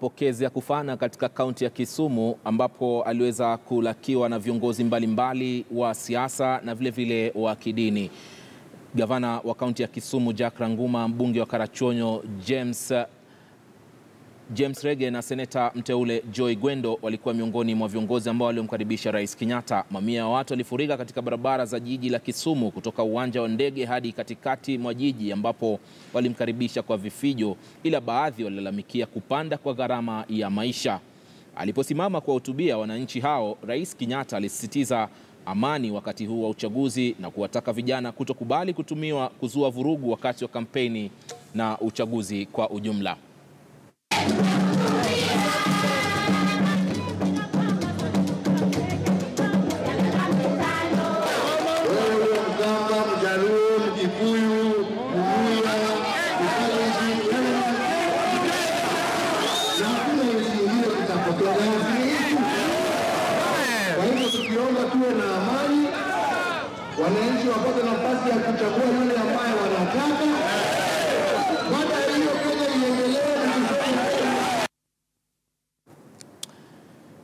mapokezi ya kufana katika kaunti ya Kisumu ambapo aliweza kulakiwa na viongozi mbalimbali wa siasa na vile wa kidini. Gavana wa kaunti ya Kisumu Jack Ranguma, mbunge wa Karachuonyo James Rege na seneta mteule Joy Gwendo walikuwa miongoni mwa viongozi ambao waliomkaribisha Rais Kenyatta. Mamia ya watu walifurika katika barabara za jiji la Kisumu kutoka uwanja wa ndege hadi katikati mwa jiji ambapo walimkaribisha kwa vifijo, ila baadhi walilalamikia kupanda kwa gharama ya maisha. Aliposimama kuwahutubia wananchi hao, Rais Kenyatta alisisitiza amani wakati huu wa uchaguzi na kuwataka vijana kutokubali kutumiwa kuzua vurugu wakati wa kampeni na uchaguzi kwa ujumla. Kwa hivyo tukiomba tuwe na amani, wananchi wapate nafasi